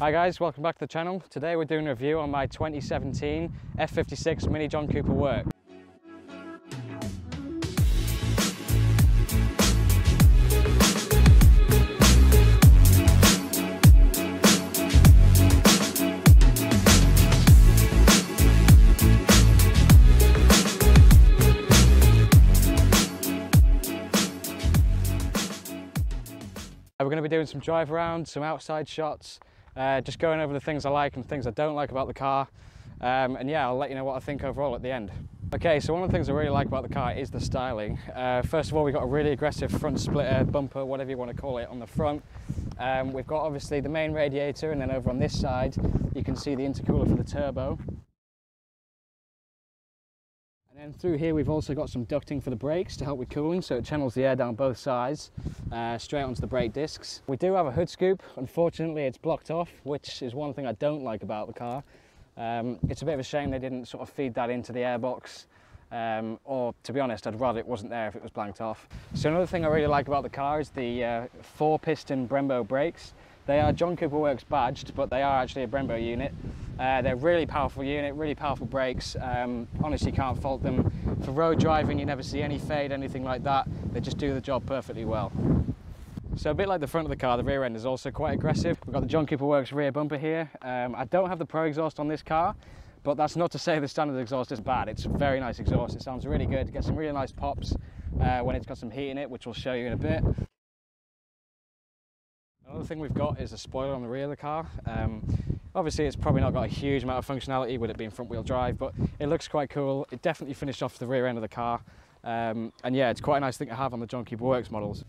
Hi guys, welcome back to the channel. Today we're doing a review on my 2017 F56 Mini John Cooper work. We're going to be doing some drive around, some outside shots, just going over the things I like and things I don't like about the car. And yeah, I'll let you know what I think overall at the end. Okay, so one of the things I really like about the car is the styling. First of all, we've got a really aggressive front splitter, bumper, whatever you want to call it, on the front. We've got obviously the main radiator, and then over on this side, you can see the intercooler for the turbo. And then through here we've also got some ducting for the brakes to help with cooling, so it channels the air down both sides straight onto the brake discs. We do have a hood scoop. Unfortunately it's blocked off, which is one thing I don't like about the car. It's a bit of a shame they didn't sort of feed that into the airbox, or to be honest I'd rather it wasn't there if it was blanked off. So another thing I really like about the car is the 4-piston Brembo brakes. They are John Cooper Works badged, but they are actually a Brembo unit. They're a really powerful unit, really powerful brakes. Honestly, can't fault them. For road driving, you never see any fade, anything like that. They just do the job perfectly well. So a bit like the front of the car, the rear end is also quite aggressive. We've got the John Cooper Works rear bumper here. I don't have the Pro exhaust on this car, but that's not to say the standard exhaust is bad. It's a very nice exhaust. It sounds really good. Get some really nice pops when it's got some heat in it, which we'll show you in a bit. Another thing we've got is a spoiler on the rear of the car. Obviously it's probably not got a huge amount of functionality with it being front wheel drive, but it looks quite cool. It definitely finished off the rear end of the car. And yeah, it's quite a nice thing to have on the John Cooper Works models.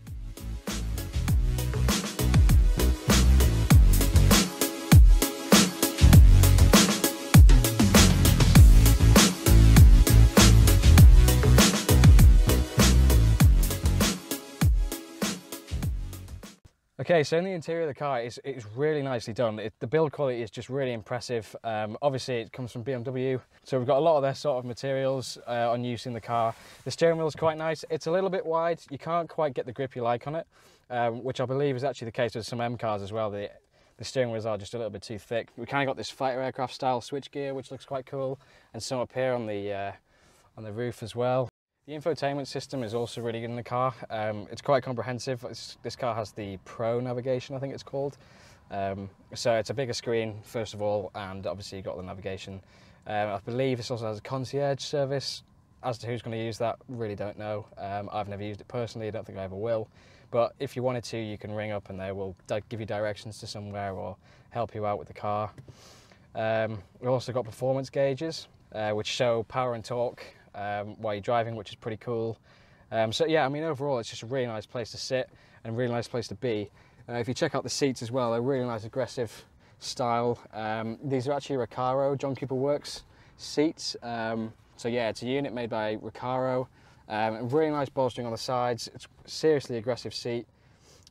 Okay, so in the interior of the car, it's really nicely done. The build quality is just really impressive. Obviously, it comes from BMW, so we've got a lot of their sort of materials on use in the car. The steering wheel is quite nice. It's a little bit wide. You can't quite get the grip you like on it, which I believe is actually the case with some M cars as well. The steering wheels are just a little bit too thick. We kind of got this fighter aircraft style switchgear, which looks quite cool, and some up here on the roof as well. The infotainment system is also really good in the car. It's quite comprehensive. This car has the Pro navigation, I think it's called. So it's a bigger screen, first of all, and obviously you've got the navigation. I believe this also has a concierge service. As to who's going to use that, really don't know. I've never used it personally, I don't think I ever will. But if you wanted to, you can ring up and they will give you directions to somewhere or help you out with the car. We've also got performance gauges, which show power and torque while you're driving, which is pretty cool. So yeah, I mean overall it's just a really nice place to sit and a really nice place to be. If you check out the seats as well, they're really nice aggressive style. These are actually Recaro John Cooper Works seats. So yeah, it's a unit made by Recaro. Really nice bolstering on the sides. It's a seriously aggressive seat.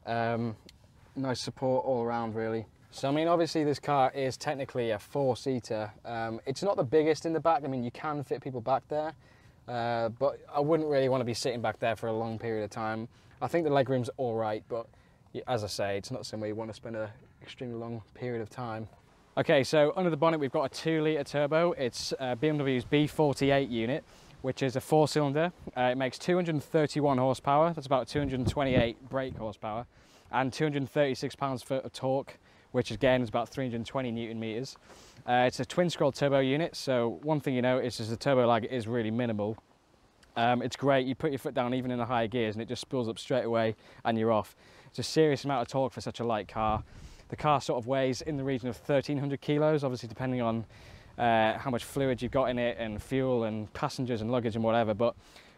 Nice support all around really. So I mean obviously this car is technically a 4-seater. It's not the biggest in the back. I mean you can fit people back there. But I wouldn't really want to be sitting back there for a long period of time. I think the legroom's all right, but as I say, it's not somewhere you want to spend an extremely long period of time. Okay, so under the bonnet we've got a 2-litre turbo. It's BMW's B48 unit, which is a 4-cylinder. It makes 231 horsepower. That's about 228 brake horsepower, and 236 pounds-foot of torque, which again is about 320 Newton meters. It's a twin-scroll turbo unit, so one thing you notice is the turbo lag is really minimal. It's great, you put your foot down even in the higher gears and it just spools up straight away and you're off. It's a serious amount of torque for such a light car. The car sort of weighs in the region of 1,300 kilos, obviously depending on how much fluid you've got in it and fuel and passengers and luggage and whatever, but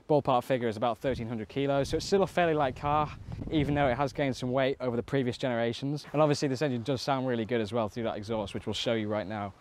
ballpark figure is about 1,300 kilos, so it's still a fairly light car, even though it has gained some weight over the previous generations. And obviously this engine does sound really good as well through that exhaust, which we'll show you right now.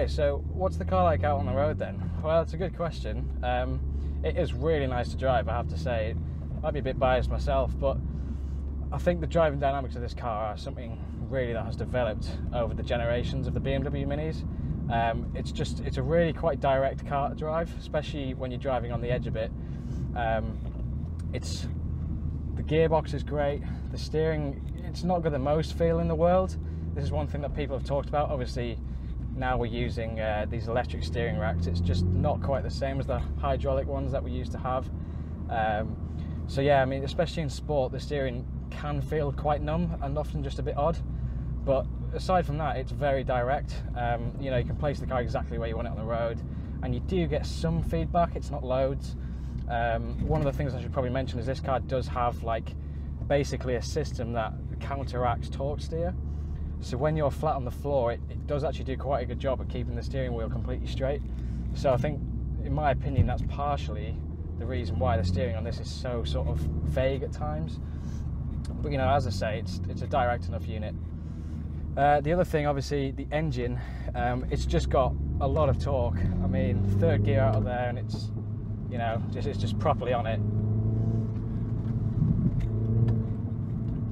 Okay, so what's the car like out on the road then? Well, it's a good question. It is really nice to drive, I have to say. I might be a bit biased myself, but I think the driving dynamics of this car are something really that has developed over the generations of the BMW Minis. It's a really quite direct car to drive, especially when you're driving on the edge a bit. The gearbox is great. The steering, it's not got the most feel in the world. This is one thing that people have talked about. Obviously, now we're using these electric steering racks. It's just not quite the same as the hydraulic ones that we used to have. So yeah, I mean, especially in sport, the steering can feel quite numb and often just a bit odd. But aside from that, it's very direct. You know, you can place the car exactly where you want it on the road, and you do get some feedback. It's not loads. One of the things I should probably mention is this car does have like basically a system that counteracts torque steer. So when you're flat on the floor, it does actually do quite a good job at keeping the steering wheel completely straight. So I think, in my opinion, that's partially the reason why the steering on this is so sort of vague at times. But you know, as I say, it's a direct enough unit. The other thing, obviously, the engine, it's just got a lot of torque. I mean, third gear out of there, and it's, you know, it's just properly on it.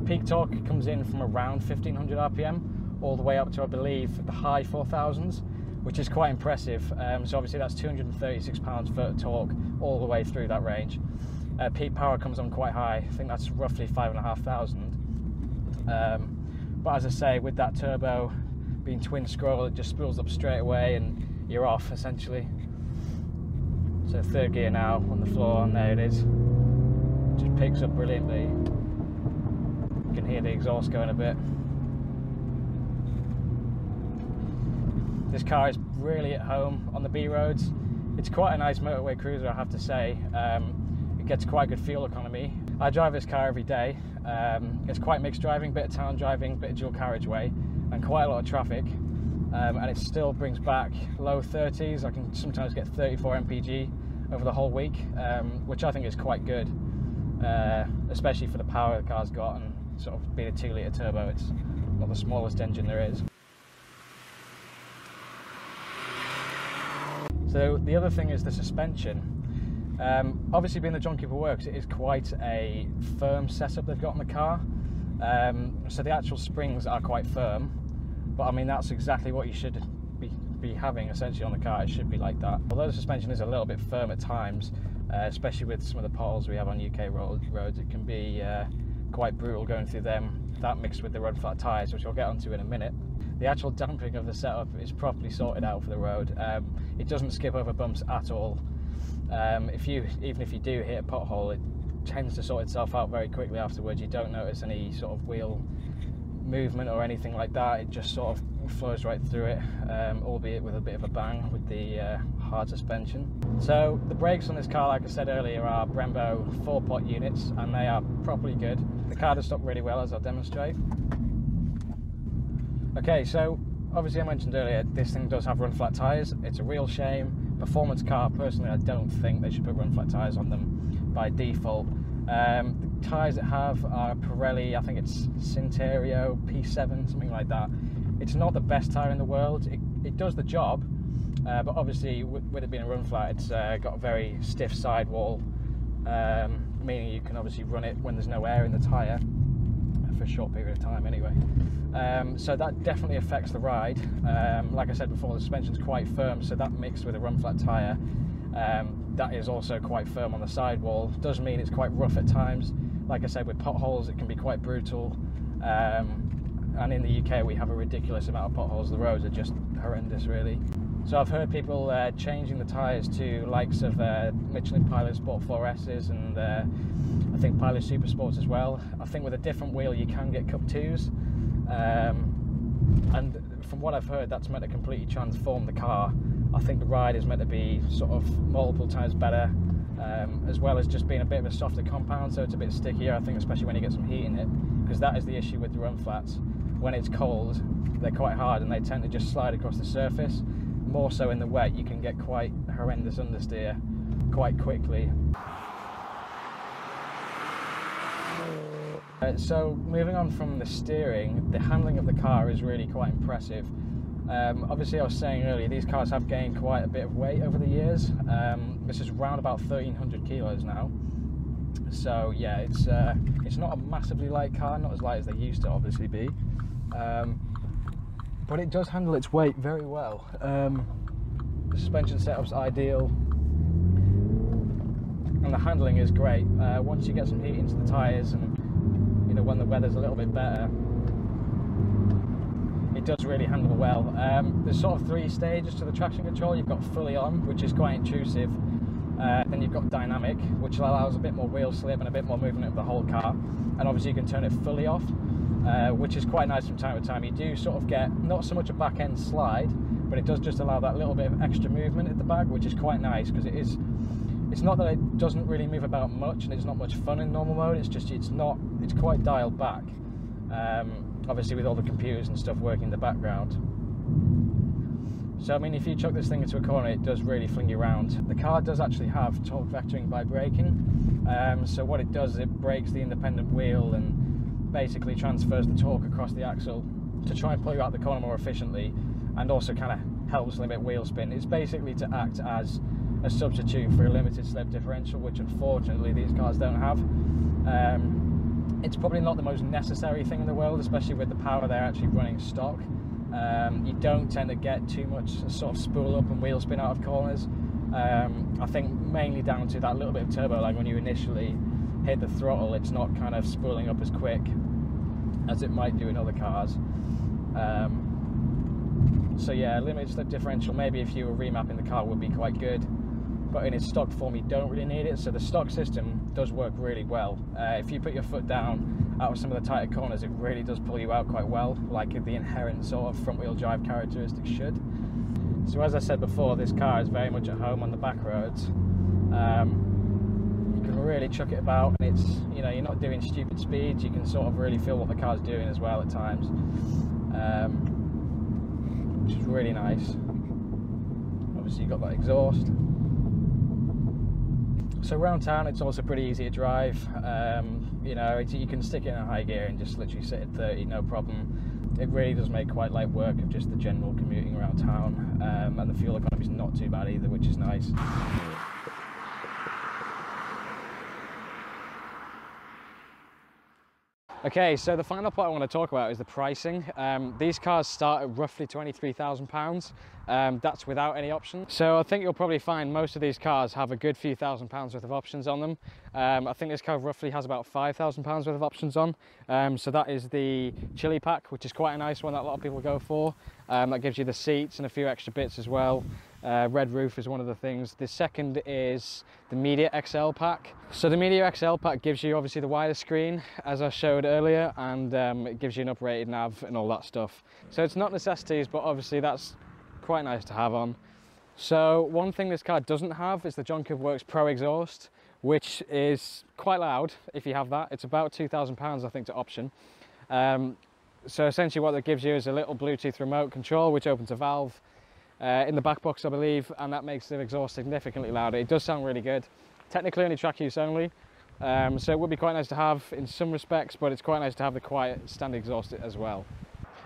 Peak torque comes in from around 1500 RPM all the way up to, I believe, the high 4000s, which is quite impressive. So obviously that's 236 pounds-foot of torque all the way through that range. Peak power comes on quite high. I think that's roughly 5,500. But as I say, with that turbo being twin scroll, it just spools up straight away and you're off essentially. So third gear now on the floor, and there it is. Just picks up brilliantly. You can hear the exhaust going a bit. This car is really at home on the B roads. It's quite a nice motorway cruiser, I have to say. It gets quite good fuel economy. I drive this car every day. It's quite mixed driving, bit of town driving, bit of dual carriageway, and quite a lot of traffic. And it still brings back low 30s. I can sometimes get 34 mpg over the whole week, which I think is quite good, especially for the power the car's got, and sort of being a 2-litre turbo. It's not the smallest engine there is. So the other thing is the suspension. Obviously, being the John Cooper Works, it is quite a firm setup they've got on the car. So the actual springs are quite firm, but I mean, that's exactly what you should be having essentially on the car. It should be like that. Although the suspension is a little bit firm at times, especially with some of the potholes we have on UK roads, it can be quite brutal going through them. That mixed with the run flat tyres, which I'll get onto in a minute. The actual damping of the setup is properly sorted out for the road. It doesn't skip over bumps at all. Even if you do hit a pothole, it tends to sort itself out very quickly afterwards. You don't notice any sort of wheel movement or anything like that. It just sort of flows right through it, albeit with a bit of a bang with the hard suspension. So the brakes on this car, like I said earlier, are Brembo 4-pot units, and they are properly good. The car does stop really well, as I'll demonstrate. Okay, so obviously I mentioned earlier, this thing does have run flat tyres. It's a real shame. Performance car, personally, I don't think they should put run flat tyres on them by default. The tyres that have are Pirelli, I think it's Cinterio P7, something like that. It's not the best tyre in the world. It does the job, but obviously with it being a run flat, it's got a very stiff sidewall, meaning you can obviously run it when there's no air in the tyre for a short period of time anyway. So that definitely affects the ride. Like I said before, the suspension's quite firm, so that mixed with a run flat tyre, that is also quite firm on the sidewall. Does mean it's quite rough at times. Like I said, with potholes it can be quite brutal, and in the UK we have a ridiculous amount of potholes. The roads are just horrendous really. So I've heard people changing the tyres to likes of Michelin Pilot Sport 4S's and I think Pilot Super Sports as well. I think with a different wheel you can get Cup 2s, and from what I've heard, that's meant to completely transform the car. I think the ride is meant to be sort of multiple times better, as well as just being a bit of a softer compound, so it's a bit stickier, I think, especially when you get some heat in it, because that is the issue with the run flats. When it's cold, they're quite hard and they tend to just slide across the surface. More so in the wet, you can get quite horrendous understeer quite quickly. So moving on from the steering, the handling of the car is really quite impressive. Obviously, I was saying earlier, these cars have gained quite a bit of weight over the years. This is around about 1,300 kilos now. So yeah, it's not a massively light car, not as light as they used to obviously be, but it does handle its weight very well. The suspension setup's ideal, and the handling is great. Once you get some heat into the tyres, and you know, when the weather's a little bit better, it does really handle well. There's sort of 3 stages to the traction control. You've got fully on, which is quite intrusive. Then you've got dynamic, which allows a bit more wheel slip and a bit more movement of the whole car. And obviously you can turn it fully off, which is quite nice from time to time. You do sort of get not so much a back end slide, but it does just allow that little bit of extra movement at the back, which is quite nice, because it's not that it doesn't really move about much and it's not much fun in normal mode. It's just it's quite dialed back. Obviously with all the computers and stuff working in the background. So I mean, if you chuck this thing into a corner, it does really fling you around. The car does actually have torque vectoring by braking. So what it does is it brakes the independent wheel and basically transfers the torque across the axle to try and pull you out the corner more efficiently, and also kind of helps limit wheel spin. It's basically to act as a substitute for a limited slip differential, which unfortunately these cars don't have. It's probably not the most necessary thing in the world, especially with the power they're actually running stock. You don't tend to get too much sort of spool up and wheel spin out of corners. I think mainly down to that little bit of turbo lag. When you initially hit the throttle, it's not kind of spooling up as quick as it might do in other cars. So yeah, limited slip differential, maybe if you were remapping the car, would be quite good, but in its stock form you don't really need it. So the stock system does work really well. If you put your foot down out of some of the tighter corners, it really does pull you out quite well, like the inherent sort of front wheel drive characteristics should. So as I said before, this car is very much at home on the back roads. You can really chuck it about, and it's, you know, you're not doing stupid speeds. You can sort of really feel what the car's doing as well at times, which is really nice. Obviously you've got that exhaust. So around town it's also pretty easy to drive. You know, you can stick it in a high gear and just literally sit at 30, no problem. It really does make quite light work of just the general commuting around town, and the fuel economy is not too bad either, which is nice. Okay, so the final part I want to talk about is the pricing. These cars start at roughly £23,000. That's without any options. So I think you'll probably find most of these cars have a good few £1,000s worth of options on them. I think this car roughly has about £5,000 worth of options on. So that is the chili pack, which is quite a nice one that a lot of people go for. That gives you the seats and a few extra bits as well. Red roof is one of the things. The second is the Media XL pack. So the Media XL pack gives you obviously the wider screen, as I showed earlier, and it gives you an uprated nav and all that stuff. So it's not necessities, but obviously that's quite nice to have on. So one thing this car doesn't have is the John Cooper Works Pro exhaust, which is quite loud if you have that. It's about £2,000 I think to option. So essentially what that gives you is a little Bluetooth remote control which opens a valve in the back box I believe, and that makes the exhaust significantly louder. It does sound really good. Technically only track use only, so it would be quite nice to have in some respects, but it's quite nice to have the quiet stand exhaust as well.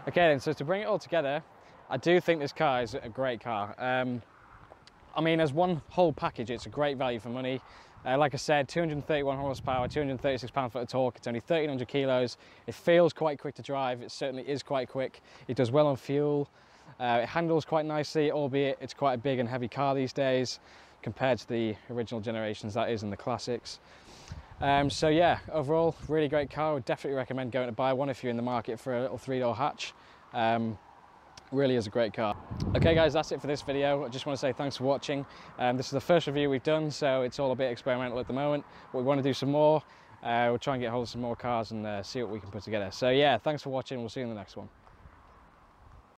Okay then, so to bring it all together, I do think this car is a great car. I mean, as one whole package, it's a great value for money. Like I said, 231 horsepower, 236 pound-foot of torque. It's only 1,300 kilos. It feels quite quick to drive. It certainly is quite quick. It does well on fuel. It handles quite nicely, albeit it's quite a big and heavy car these days compared to the original generations, that is, and the classics. So yeah, overall, really great car. I would definitely recommend going to buy one if you're in the market for a little 3-door hatch. Really is a great car. Okay guys, that's it for this video. I just want to say thanks for watching. This is the first review we've done, so it's all a bit experimental at the moment, but we want to do some more. We'll try and get hold of some more cars and see what we can put together. So yeah, thanks for watching. We'll see you in the next one.